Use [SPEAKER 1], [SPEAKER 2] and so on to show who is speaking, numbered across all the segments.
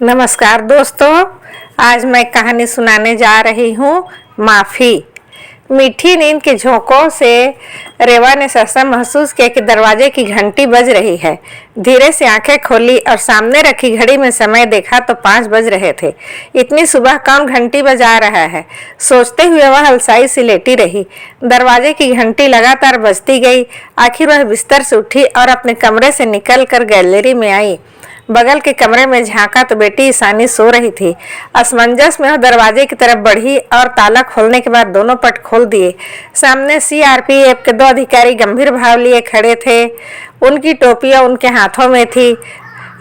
[SPEAKER 1] नमस्कार दोस्तों, आज मैं कहानी सुनाने जा रही हूँ माफ़ी। मीठी नींद के झोंकों से रेवा ने सहसा महसूस किया कि दरवाजे की घंटी बज रही है। धीरे से आंखें खोली और सामने रखी घड़ी में समय देखा तो 5 बज रहे थे। इतनी सुबह कौन घंटी बजा रहा है, सोचते हुए वह अलसाई सी लेटी रही। दरवाजे की घंटी लगातार बजती गई। आखिर वह बिस्तर से उठी और अपने कमरे से निकलकर गैलरी में आई। बगल के कमरे में झांका तो बेटी ईशानी सो रही थी। असमंजस में वह दरवाजे की तरफ बढ़ी और ताला खोलने के बाद दोनों पट खोल दिए। सामने सीआरपीएफ के 2 अधिकारी गंभीर भाव लिए खड़े थे। उनकी टोपियां उनके हाथों में थी।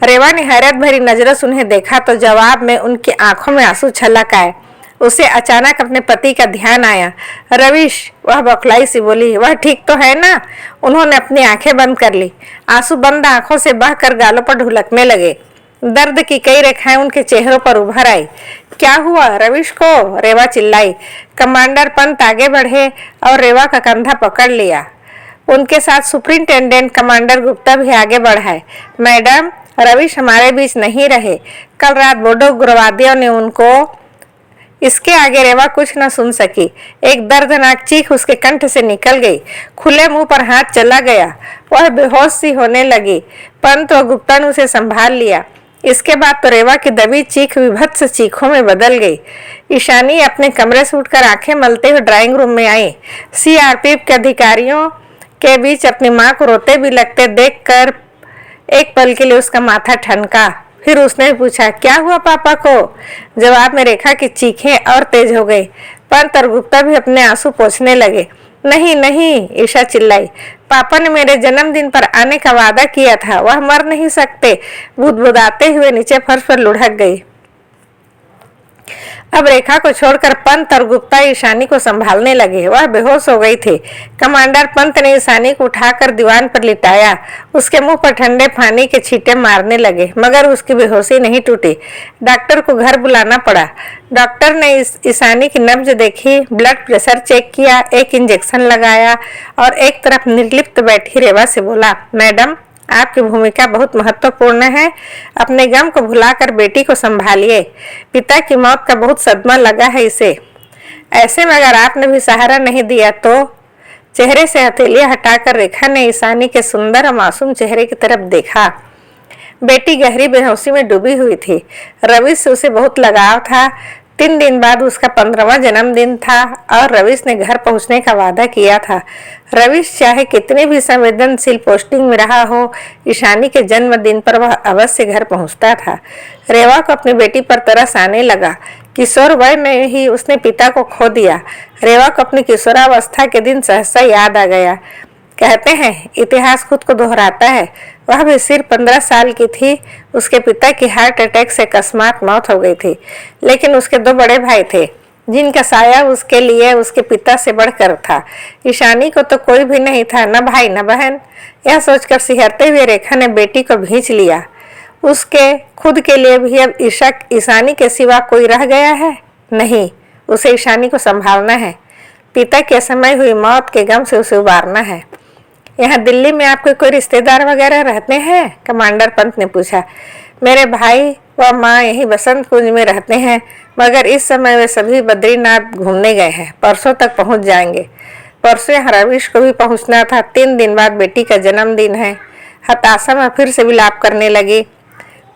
[SPEAKER 1] रेवा ने हैरत भरी नजरों से उन्हें देखा तो जवाब में उनकी आंखों में आंसू छलक आए। उसे अचानक अपने पति का ध्यान आया। रविश, वह बौखलाई सी बोली, वह ठीक तो है ना? उन्होंने अपनी आंखें बंद कर ली। आंसू बंद आंखों से बहकर गालों पर ढुलकने लगे। दर्द की कई रेखाएं उनके चेहरों पर उभर आई। क्या हुआ रविश को? रेवा चिल्लाई। कमांडर पंत आगे बढ़े और रेवा का कंधा पकड़ लिया। उनके साथ सुपरिंटेंडेंट कमांडर गुप्ता भी आगे बढ़ाए। मैडम, रविश हमारे बीच नहीं रहे। कल रात बोडो उग्रवादियों ने उनको। इसके आगे रेवा कुछ न सुन सकी। एक दर्दनाक चीख उसके कंठ से निकल गई। खुले मुंह पर हाथ चला गया। वह बेहोश सी होने लगी। पंत और गुप्ता ने उसे संभाल लिया। इसके बाद तो रेवा की दबी चीख विभत्स चीखों में बदल गई। ईशानी अपने कमरे से उठकर आंखें मलते हुए ड्राइंग रूम में आई। सीआरपीएफ के अधिकारियों के बीच अपनी मां को रोते भी लगते देखकर एक पल के लिए उसका माथा ठनका। फिर उसने पूछा, क्या हुआ पापा को? जवाब में रेखा की चीखें और तेज हो गई। पंत और गुप्ता भी अपने आंसू पोंछने लगे। नहीं नहीं, ईशा चिल्लाई, पापा ने मेरे जन्मदिन पर आने का वादा किया था, वह मर नहीं सकते। बुदबुदाते हुए नीचे फर्श पर लुढ़क गई। अब रेखा को छोड़कर पंत और गुप्ता ईशानी को संभालने लगे। वह बेहोश हो गई थी। कमांडर पंत ने ईशानी को उठाकर दीवान पर लिटाया। उसके मुंह पर ठंडे पानी के छींटे मारने लगे, मगर उसकी बेहोशी नहीं टूटी। डॉक्टर को घर बुलाना पड़ा। डॉक्टर ने ईशानी की नब्ज देखी, ब्लड प्रेशर चेक किया, एक इंजेक्शन लगाया और एक तरफ निर्लिप्त बैठी रेवा से बोला, मैडम, आपकी भूमिका बहुत महत्वपूर्ण है। अपने गम को भुलाकर बेटी को संभालिए। पिता की मौत का बहुत सदमा लगा है इसे। ऐसे में अगर आपने भी सहारा नहीं दिया तो। चेहरे से हथेलियां हटाकर रेखा ने ईशानी के सुंदर और मासूम चेहरे की तरफ देखा। बेटी गहरी बेहोशी में डूबी हुई थी। रविश से उसे बहुत लगाव था। 3 दिन बाद उसका 15वां जन्मदिन था और रविश ने घर पहुंचने का वादा किया था। रविश चाहे कितने भी संवेदनशील पोस्टिंग में रहा हो, ईशानी के जन्मदिन पर वह अवश्य घर पहुंचता था। रेवा को अपनी बेटी पर तरस आने लगा। किशोर वय में ही उसने पिता को खो दिया। रेवा को अपनी किशोरावस्था के दिन सहसा याद आ गया। कहते हैं इतिहास खुद को दोहराता है। वह भी सिर्फ 15 साल की थी। उसके पिता की हार्ट अटैक से अकस्मात मौत हो गई थी। लेकिन उसके 2 बड़े भाई थे जिनका साया उसके लिए उसके पिता से बढ़कर था। ईशानी को तो कोई भी नहीं था, न भाई न बहन। यह सोचकर सिहरते हुए रेखा ने बेटी को भींच लिया। उसके खुद के लिए भी अब ईशानी के सिवा कोई रह गया है? नहीं, उसे ईशानी को संभालना है। पिता की असमय हुई मौत के गम से उसे उबारना है। यहाँ दिल्ली में आपके कोई रिश्तेदार वगैरह रहते हैं? कमांडर पंत ने पूछा। मेरे भाई व माँ यही बसंत कुंज में रहते हैं, मगर इस समय वे सभी बद्रीनाथ घूमने गए हैं। परसों तक पहुँच जाएंगे। परसों यहाँ रविश को भी पहुँचना था। 3 दिन बाद बेटी का जन्मदिन है। हताशा में फिर से विलाप करने लगी।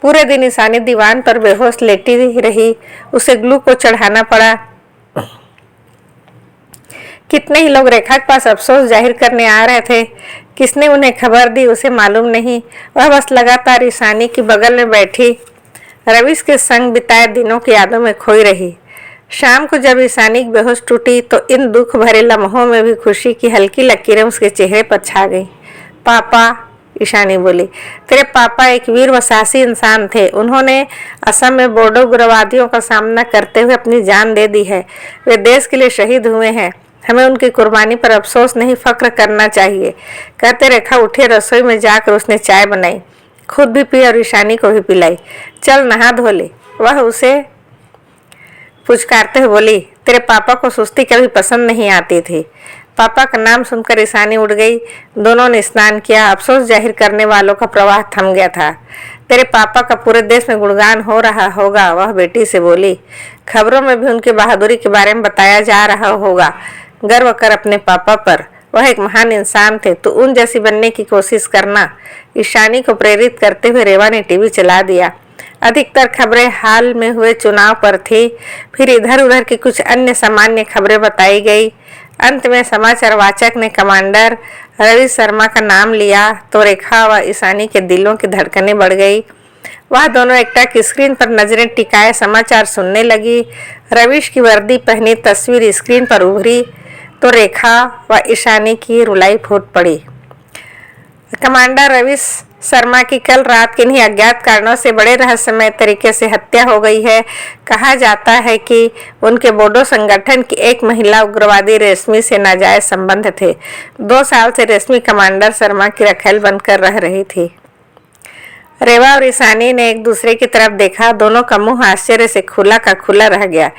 [SPEAKER 1] पूरे दिन ईशानी दीवान पर बेहोश लेटी रही। उसे ग्लूकोज चढ़ाना पड़ा। कितने ही लोग रेखा के पास अफसोस जाहिर करने आ रहे थे। किसने उन्हें खबर दी उसे मालूम नहीं। वह बस लगातार ईशानी की बगल में बैठी रविश के संग बिताए दिनों की यादों में खोई रही। शाम को जब ईशानी की बेहोश टूटी तो इन दुख भरे लम्हों में भी खुशी की हल्की लकीरें उसके चेहरे पर छा गई। पापा, ईशानी बोली, तेरे पापा एक वीर व साहसी इंसान थे। उन्होंने असम में बोडो उग्रवादियों का सामना करते हुए अपनी जान दे दी है। वे देश के लिए शहीद हुए हैं। हमें उनकी कुर्बानी पर अफसोस नहीं, फख्र करना चाहिए। कहते रेखा उठी, रसोई में जाकर उसने चाय बनाई, खुद भी पी और ईशानी को भी पिलाई। चल नहा धो ले। वह उसे पुचकारते हुए बोली, तेरे पापा को सुस्ती कभी पसंद नहीं आती थी। पापा का नाम सुनकर ईशानी उठ गई। दोनों ने स्नान किया। अफसोस जाहिर करने वालों का प्रवाह थम गया था। तेरे पापा का पूरे देश में गुणगान हो रहा होगा, वह बेटी से बोली। खबरों में भी उनकी बहादुरी के बारे में बताया जा रहा होगा। गर्व कर अपने पापा पर, वह एक महान इंसान थे, तो उन जैसी बनने की कोशिश करना। ईशानी को प्रेरित करते हुए रेवा ने टीवी चला दिया। अधिकतर खबरें हाल में हुए चुनाव पर थी, फिर इधर उधर की कुछ अन्य सामान्य खबरें बताई गई। अंत में समाचार वाचक ने कमांडर रवि शर्मा का नाम लिया तो रेखा व ईशानी के दिलों की धड़कनें बढ़ गई। वह दोनों एकटक स्क्रीन पर नजरें टिकाए समाचार सुनने लगी। रविश की वर्दी पहनी तस्वीर स्क्रीन पर उभरी तो रेखा व ईशानी की रुलाई फूट पड़ी। कमांडर रवि शर्मा की कल रात किन्हीं अज्ञात कारणों से बड़े रहस्यमय तरीके से हत्या हो गई है। कहा जाता है कि उनके बोडो संगठन की एक महिला उग्रवादी रेशमी से नाजायज संबंध थे। 2 साल से रेशमी कमांडर शर्मा की रखेल बनकर रह रही थी। रेवा और ईशानी ने एक दूसरे की तरफ देखा। दोनों का मुंह आश्चर्य से खुला का खुला रह गया।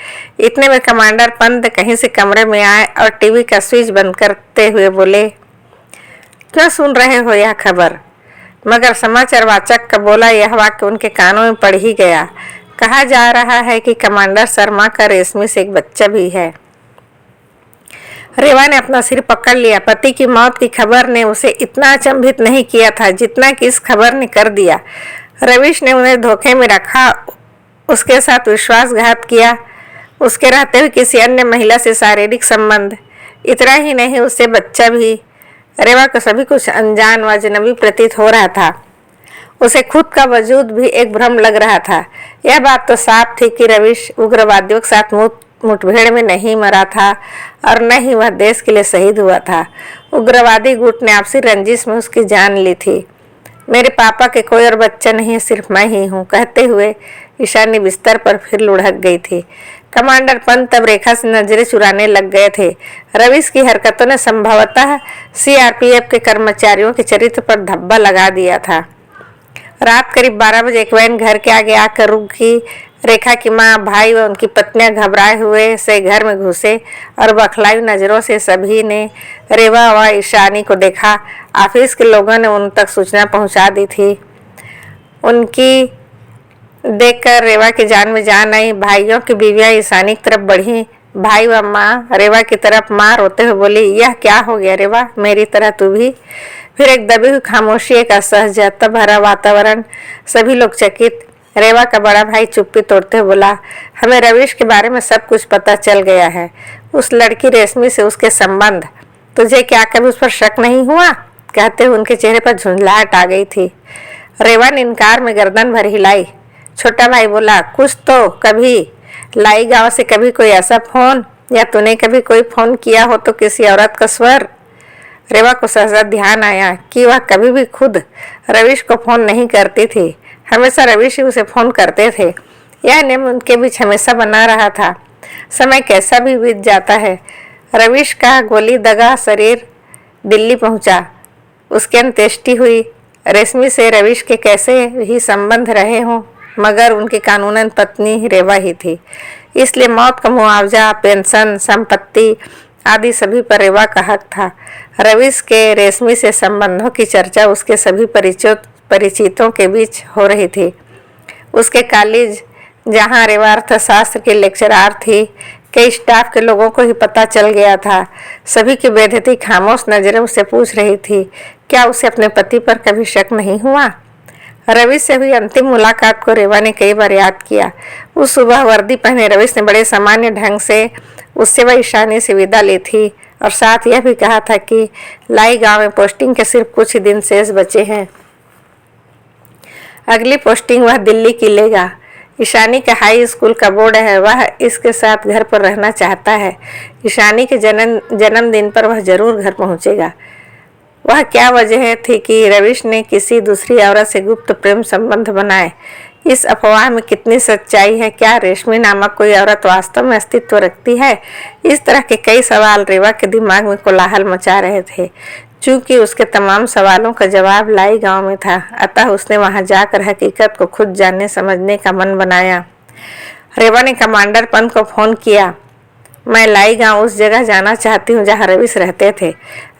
[SPEAKER 1] इतने में कमांडर पंत कहीं से कमरे में आए और टीवी का स्विच बंद करते हुए बोले, क्यों सुन रहे हो यह खबर? मगर समाचार वाचक का बोला यह वाक्य उनके कानों में पड़ ही गया। कहा जा रहा है कि कमांडर शर्मा का रेशमी से एक बच्चा भी है। रेवा ने अपना सिर पकड़ लिया। पति की मौत की खबर ने उसे इतना अचंभित नहीं किया था जितना कि इस खबर ने कर दिया। रविश ने उन्हें धोखे में रखा, उसके साथ विश्वासघात किया, उसके रहते हुए किसी अन्य महिला से शारीरिक संबंध। इतना ही नहीं, उससे बच्चा भी। रेवा को सभी कुछ अनजान व अजनबी प्रतीत हो रहा था। उसे खुद का वजूद भी एक भ्रम लग रहा था। यह बात तो साफ थी कि रविश उग्रवादियों के साथ मुठभेड़ में नहीं मरा था और न ही वह देश के लिए शहीद हुआ था। उग्रवादी गुट ने आपसी रंजिश में उसकी जान ली थी। मेरे पापा के कोई और बच्चा नहीं है, सिर्फ मैं ही हूँ, कहते हुए ईशानी बिस्तर पर फिर लुढ़क गई थी। कमांडर पंत तब रेखा से नजरें चुराने लग गए थे। रविश की हरकतों ने संभवतः सीआरपीएफ के कर्मचारियों के चरित्र पर धब्बा लगा दिया था। रात करीब 12 बजे एक वैन घर के आगे आकर रुकी। रेखा की माँ, भाई व उनकी पत्नियां घबराए हुए से घर में घुसे और बखलाई नजरों से सभी ने रेवा व ईशानी को देखा। ऑफिस के लोगों ने उन तक सूचना पहुंचा दी थी। उनकी देखकर रेवा की जान में जान आई। भाइयों की बीवियां ईशानी की तरफ बढ़ी। भाई व माँ रेवा की तरफ माँ रोते हुए बोली, यह क्या हो गया रेवा, मेरी तरह तू भी? फिर एक दबी हुई खामोशी, एक असहजता भरा वातावरण। सभी लोग चकित। रेवा का बड़ा भाई चुप्पी तोड़ते हुए बोला, हमें रविश के बारे में सब कुछ पता चल गया है। उस लड़की रेशमी से उसके संबंध। तुझे क्या कभी उस पर शक नहीं हुआ? कहते हुए उनके चेहरे पर झुंझलाहट आ गई थी। रेवा ने इनकार में गर्दन भर हिलाई। छोटा भाई बोला, कुछ तो कभी लाई गांव से कभी कोई ऐसा फोन, या तूने कभी कोई फोन किया हो तो किसी औरत का स्वर? रेवा को सहसा ध्यान आया कि वह कभी भी खुद रविश को फोन नहीं करती थी। हमेशा रविश ही उसे फोन करते थे। यह नियम उनके बीच हमेशा बना रहा था। समय कैसा भी बीत जाता है। रविश का गोली दगा शरीर दिल्ली पहुंचा। उसकी अंत्येष्टि हुई। रेशमी से रविश के कैसे ही संबंध रहे हों, मगर उनकी कानूनन पत्नी रेवा ही थी। इसलिए मौत का मुआवजा, पेंशन, संपत्ति आदि सभी पर रेवा का हक था। रविश के रेशमी से संबंधों की चर्चा उसके सभी परिचितों के बीच हो रही थी। उसके कॉलेज, जहाँ रेवा अर्थशास्त्र की लेक्चरार थी, कई स्टाफ के लोगों को ही पता चल गया था। सभी की बेइज्जती खामोश नजरें उससे पूछ रही थी, क्या उसे अपने पति पर कभी शक नहीं हुआ? रविश से हुई अंतिम मुलाकात को रेवा ने कई बार याद किया। उस सुबह वर्दी पहने रविश ने बड़े सामान्य ढंग से उससे व ईशानी से विदा ली थी और साथ यह भी कहा था कि लाई गांव में पोस्टिंग के सिर्फ कुछ ही दिन शेष बचे हैं। अगली पोस्टिंग वह दिल्ली की लेगा। ईशानी का हाई स्कूल का बोर्ड है, वह इसके साथ घर पर रहना चाहता है। ईशानी के जन्मदिन पर वह जरूर घर पहुंचेगा। वह क्या वजह थी कि रविश ने किसी दूसरी औरत से गुप्त प्रेम संबंध बनाए? इस अफवाह में कितनी सच्चाई है? क्या रेशमी नामक कोई औरत वास्तव में अस्तित्व रखती है? इस तरह के कई सवाल रेवा के दिमाग में कोलाहल मचा रहे थे। चूंकि उसके तमाम सवालों का जवाब लाई गांव में था, अतः उसने वहां जाकर हकीकत को खुद जानने समझने का मन बनाया। रेवा ने कमांडर पंत को फोन किया। मैं लाई गांव उस जगह जाना चाहती हूँ जहाँ रविश रहते थे।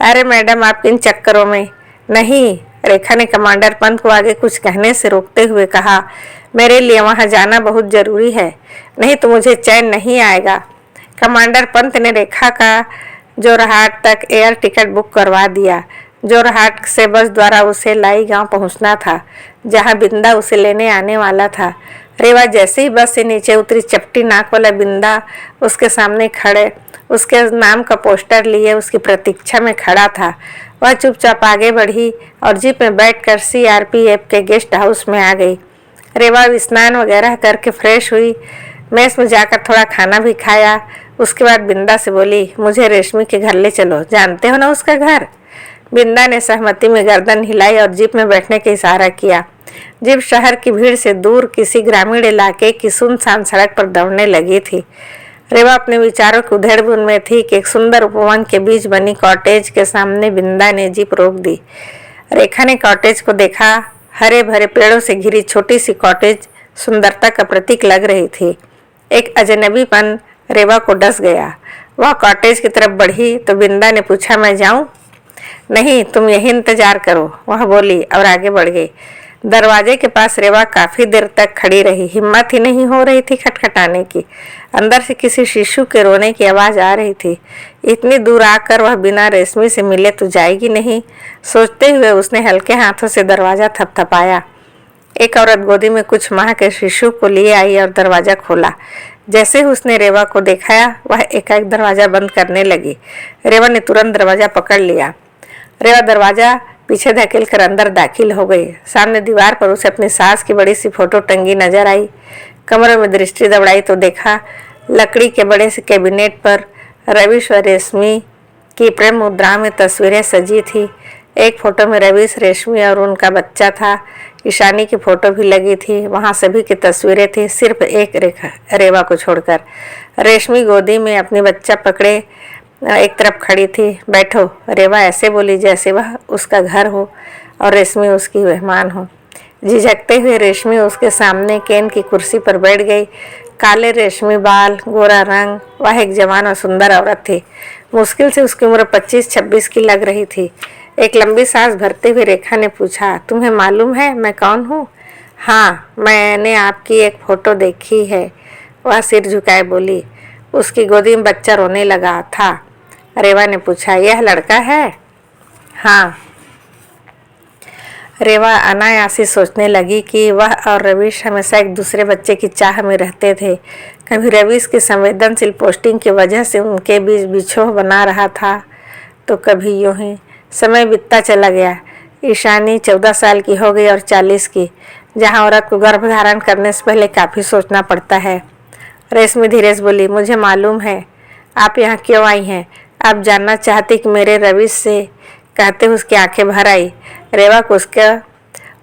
[SPEAKER 1] अरे मैडम, आप किन चक्करों में? नहीं, रेखा ने कमांडर पंत को आगे कुछ कहने से रोकते हुए कहा, मेरे लिए वहां जाना बहुत जरूरी है, नहीं तो मुझे चैन नहीं आएगा। कमांडर पंत ने रेखा का जोरहाट तक एयर टिकट बुक करवा दिया। जोरहाट से बस द्वारा उसे लाई गांव पहुंचना था, जहां बिंदा उसे लेने आने वाला था। रेवा जैसे ही बस से नीचे उतरी, चपटी नाक वाला बिंदा उसके सामने खड़े उसके नाम का पोस्टर लिए उसकी प्रतीक्षा में खड़ा था। वह चुपचाप आगे बढ़ी और जीप में बैठकर सीआरपीएफ के गेस्ट हाउस में आ गई। रेवा स्नान वगैरह करके फ्रेश हुई, मेस में जाकर थोड़ा खाना भी खाया। उसके बाद बिंदा से बोली, मुझे रेशमी के घर ले चलो, जानते हो ना उसका घर। बिंदा ने सहमति में गर्दन हिलाई और जीप में बैठने का इशारा किया। जीप शहर की भीड़ से दूर किसी ग्रामीण इलाके की सुनसान सड़क पर दौड़ने लगी थी। रेवा अपने विचारों की उधेड़-बुन में थी कि एक सुंदर उपवन के बीच बनी कॉटेज के सामने बिंदा ने जीप रोक दी। रेखा ने कॉटेज को देखा। हरे भरे पेड़ों से घिरी छोटी सी कॉटेज सुंदरता का प्रतीक लग रही थी। एक अजनबीपन रेवा को डस गया। वह कॉटेज की तरफ बढ़ी तो बिंदा ने पूछा, मैं जाऊं? नहीं, तुम यही इंतजार करो, वह बोली और आगे बढ़ गई। दरवाजे के पास रेवा काफी देर तक खड़ी रही। हिम्मत ही नहीं हो रही थी खटखटाने की। अंदर से किसी शिशु के रोने की आवाज आ रही थी। इतनी दूर आकर वह बिना रेशमी से मिले तो जाएगी नहीं, सोचते हुए उसने हल्के हाथों से दरवाजा थपथपाया। एक औरत गोदी में कुछ माह के शिशु को लिए आई और दरवाजा खोला। जैसे ही उसने रेवा को दिखाया, वह एकाएक दरवाजा बंद करने लगी। रेवा ने तुरंत दरवाजा पकड़ लिया। रेवा दरवाजा पीछे धकेल कर अंदर दाखिल हो गई। सामने दीवार पर उसे अपनी सास की बड़ी सी फोटो टंगी नजर आई। कमरे में दृष्टि दौड़ाई तो देखा लकड़ी के बड़े से कैबिनेट पर रवीश और रेशमी की प्रेम मुद्रा में तस्वीरें सजी थी। एक फोटो में रवीश, रेशमी और उनका बच्चा था। ईशानी की फोटो भी लगी थी। वहाँ सभी की तस्वीरें थी, सिर्फ एक रेवा को छोड़कर। रेशमी गोदी में अपनी बच्चा पकड़े एक तरफ खड़ी थी। बैठो, रेवा ऐसे बोली जैसे वह उसका घर हो और रेशमी उसकी मेहमान हो। झिझकते हुए रेशमी उसके सामने केन की कुर्सी पर बैठ गई। काले रेशमी बाल, गोरा रंग, वह एक जवान और सुंदर औरत थी। मुश्किल से उसकी उम्र 25-26 की लग रही थी। एक लंबी सांस भरते हुए रेखा ने पूछा, तुम्हें मालूम है मैं कौन हूँ? हाँ, मैंने आपकी एक फ़ोटो देखी है, वह सिर झुकाए बोली। उसकी गोदी में बच्चा रोने लगा था। रेवा ने पूछा, यह लड़का है? हाँ। रेवा अनायासी सोचने लगी कि वह और रवीश हमेशा एक दूसरे बच्चे की चाह में रहते थे। कभी रवीश की संवेदनशील पोस्टिंग की वजह से उनके बीच बिछोह बना रहा था, तो कभी यूं ही। समय बीतता चला गया। ईशानी 14 साल की हो गई और 40 की, जहां औरत को गर्भ धारण करने से पहले काफ़ी सोचना पड़ता है। रेशमी धीरे से बोली, मुझे मालूम है आप यहाँ क्यों आई हैं। आप जानना चाहती कि मेरे रवीश से? कहते हुए उसकी आंखें भर आई। रेवा को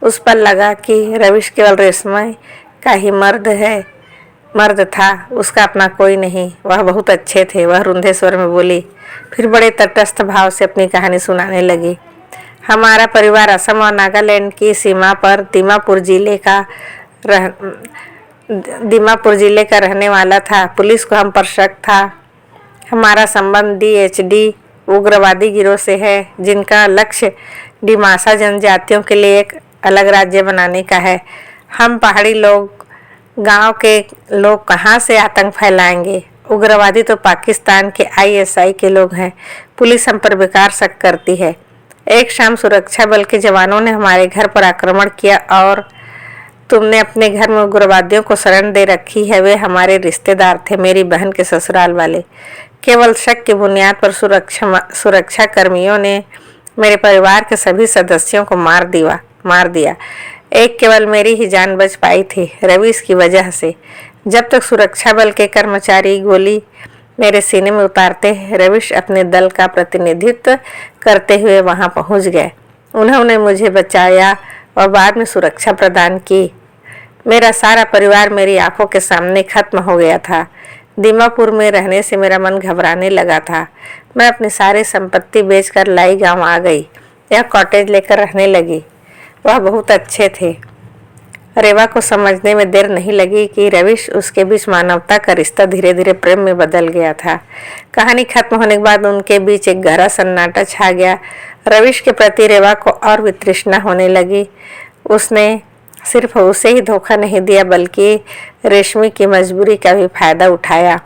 [SPEAKER 1] उस पर लगा कि रवीश केवल रेशमी का ही मर्द था, उसका अपना कोई नहीं। वह बहुत अच्छे थे, वह रुंधे स्वर में बोली। फिर बड़े तटस्थ भाव से अपनी कहानी सुनाने लगी। हमारा परिवार असम और नागालैंड की सीमा पर दीमापुर जिले का रहने वाला था। पुलिस को हम पर शक था। हमारा संबंध DHD उग्रवादी गिरोह से है, जिनका लक्ष्य डिमासा जनजातियों के लिए एक अलग राज्य बनाने का है। हम पहाड़ी लोग, गांव के लोग कहां से आतंक फैलाएंगे? उग्रवादी तो पाकिस्तान के ISI के लोग हैं। पुलिस हम पर बेकार शक करती है। एक शाम सुरक्षा बल के जवानों ने हमारे घर पर आक्रमण किया और तुमने अपने घर में उग्रवादियों को शरण दे रखी है। वे हमारे रिश्तेदार थे, मेरी बहन के ससुराल वाले। केवल शक की बुनियाद पर सुरक्षा कर्मियों ने मेरे परिवार के सभी सदस्यों को मार दिया। एक केवल मेरी ही जान बच पाई थी, रवीश की वजह से। जब तक सुरक्षा बल के कर्मचारी गोली मेरे सीने में उतारते, रवीश अपने दल का प्रतिनिधित्व करते हुए वहां पहुंच गए। उन्होंने मुझे बचाया और बाद में सुरक्षा प्रदान की। मेरा सारा परिवार मेरी आंखों के सामने खत्म हो गया था। दीमापुर में रहने से मेरा मन घबराने लगा था। मैं अपनी सारी संपत्ति बेचकर लाई गांव आ गई। यह कॉटेज लेकर रहने लगी। वह बहुत अच्छे थे। रेवा को समझने में देर नहीं लगी कि रविश उसके बीच मानवता का रिश्ता धीरे धीरे प्रेम में बदल गया था। कहानी खत्म होने के बाद उनके बीच एक गहरा सन्नाटा छा गया। रविश के प्रति रेवा को और भी तृष्णा होने लगी। उसने सिर्फ उसे ही धोखा नहीं दिया बल्कि रेशमी की मजबूरी का भी फायदा उठाया।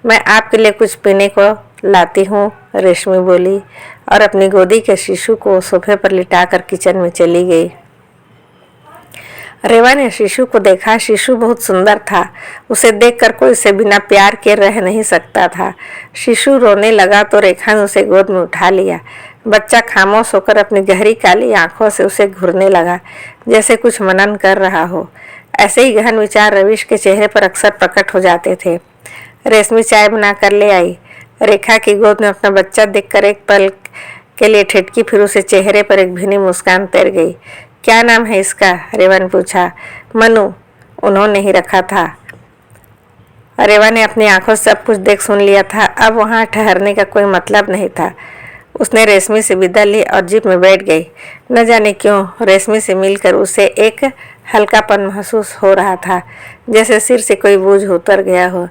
[SPEAKER 1] मैं आपके लिए कुछ पीने को लाती हूँ, रेशमी बोली और अपनी गोदी के शिशु को सोफे पर लिटाकर किचन में चली गई। रेवा ने शिशु को देखा। शिशु बहुत सुंदर था। उसे देखकर कोई उसे बिना प्यार के रह नहीं सकता था। शिशु रोने लगा तो रेखा ने उसे गोद में उठा लिया। बच्चा खामोश होकर अपनी गहरी काली आंखों से उसे घूरने लगा, जैसे कुछ मनन कर रहा हो। ऐसे ही गहन विचार रविश के चेहरे पर अक्सर प्रकट हो जाते थे। रेशमी चाय बनाकर ले आई। रेखा की गोद में अपना बच्चा देखकर एक पल के लिए ठिठकी, फिर उसे चेहरे पर एक भीनी मुस्कान तैर गई। क्या नाम है इसका? रेवा ने पूछा। मनु, उन्होंने ही रखा था। रेवा ने अपनी आंखों से सब कुछ देख सुन लिया था। अब वहां ठहरने का कोई मतलब नहीं था। उसने रेशमी से विदा ली और जीप में बैठ गई। न जाने क्यों रेशमी से मिलकर उसे एक हल्कापन महसूस हो रहा था, जैसे सिर से कोई बोझ उतर गया हो।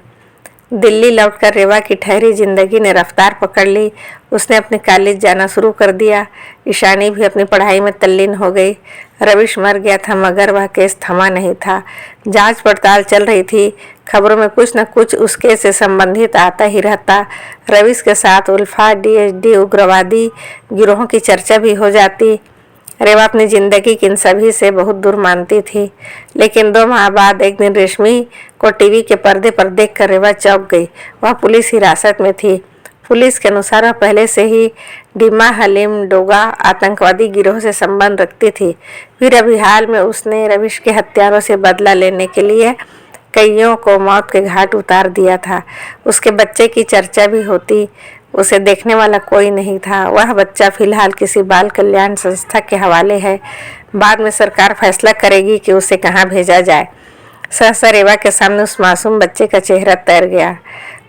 [SPEAKER 1] दिल्ली लौटकर रेवा की ठहरी जिंदगी ने रफ्तार पकड़ ली। उसने अपने कॉलेज जाना शुरू कर दिया। ईशानी भी अपनी पढ़ाई में तल्लीन हो गई। रविश मर गया था मगर वह केस थमा नहीं था। जांच पड़ताल चल रही थी। खबरों में कुछ न कुछ उस केस से संबंधित आता ही रहता। रविश के साथ उल्फा, डीएसडी, उग्रवादी गिरोहों की चर्चा भी हो जाती। रेवा अपनी जिंदगी की इन सभी से बहुत दूर मानती थी। लेकिन 2 माह बाद एक दिन रेशमी को टीवी के पर्दे पर देखकर रेवा चौंक गई। वह पुलिस हिरासत में थी। पुलिस के अनुसार वह पहले से ही डिमा हलीम डोगा आतंकवादी गिरोह से संबंध रखती थी। फिर अभी हाल में उसने रविश के हत्यारों से बदला लेने के लिए कईयों को मौत के घाट उतार दिया था। उसके बच्चे की चर्चा भी होती। उसे देखने वाला कोई नहीं था। वह बच्चा फिलहाल किसी बाल कल्याण संस्था के हवाले है। बाद में सरकार फैसला करेगी कि उसे कहाँ भेजा जाए। सहसा रेवा के सामने उस मासूम बच्चे का चेहरा तैर गया।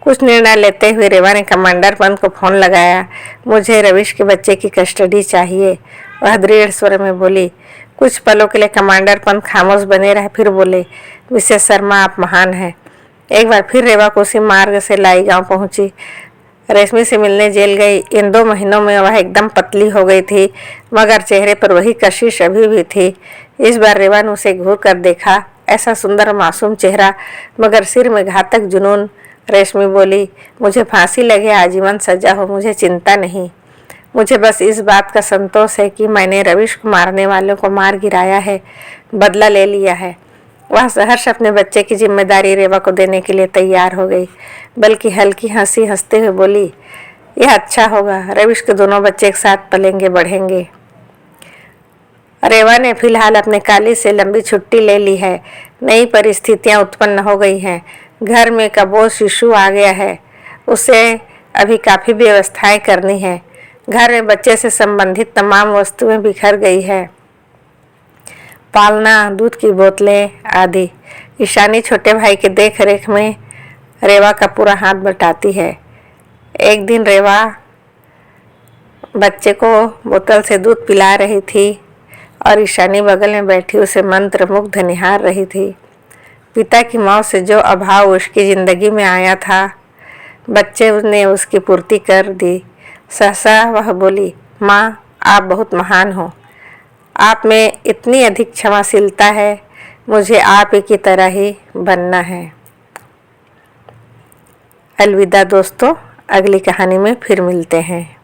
[SPEAKER 1] कुछ निर्णय लेते हुए रेवा ने कमांडर पंत को फोन लगाया। मुझे रविश के बच्चे की कस्टडी चाहिए, वह दृढ़ स्वर में बोली। कुछ पलों के लिए कमांडर पंत खामोश बने रहे, फिर बोले, मिसेस शर्मा आप महान हैं। एक बार फिर रेवा को उसी मार्ग से लाई गाँव पहुंची। रेशमी से मिलने जेल गई। इन 2 महीनों में वह एकदम पतली हो गई थी, मगर चेहरे पर वही कशिश अभी भी थी। इस बार रेवा ने उसे घूर कर देखा। ऐसा सुंदर मासूम चेहरा, मगर सिर में घातक जुनून। रेशमी बोली, मुझे फांसी लगे, आजीवन सजा हो, मुझे चिंता नहीं। मुझे बस इस बात का संतोष है कि मैंने रविश को मारने वालों को मार गिराया है, बदला ले लिया है। वह सहर्ष अपने बच्चे की जिम्मेदारी रेवा को देने के लिए तैयार हो गई, बल्कि हल्की हंसी हंसते हुए बोली, यह अच्छा होगा, रविश के दोनों बच्चे एक साथ पलेंगे बढ़ेंगे। रेवा ने फिलहाल अपने कॉलेज से लंबी छुट्टी ले ली है। नई परिस्थितियां उत्पन्न हो गई हैं। घर में कबोज शिशु आ गया है। उसे अभी काफ़ी व्यवस्थाएं करनी है। घर में बच्चे से संबंधित तमाम वस्तुएं बिखर गई है, पालना, दूध की बोतलें आदि। ईशानी छोटे भाई के देख रेख में रेवा का पूरा हाथ बटाती है। एक दिन रेवा बच्चे को बोतल से दूध पिला रही थी और ईशानी बगल में बैठी उसे मंत्र मुग्ध निहार रही थी। पिता की मौत से जो अभाव उसकी ज़िंदगी में आया था, बच्चे ने उसकी पूर्ति कर दी। सहसा वह बोली, माँ आप बहुत महान हो, आप में इतनी अधिक क्षमाशीलता है, मुझे आप ही की तरह ही बनना है। अलविदा दोस्तों, अगली कहानी में फिर मिलते हैं।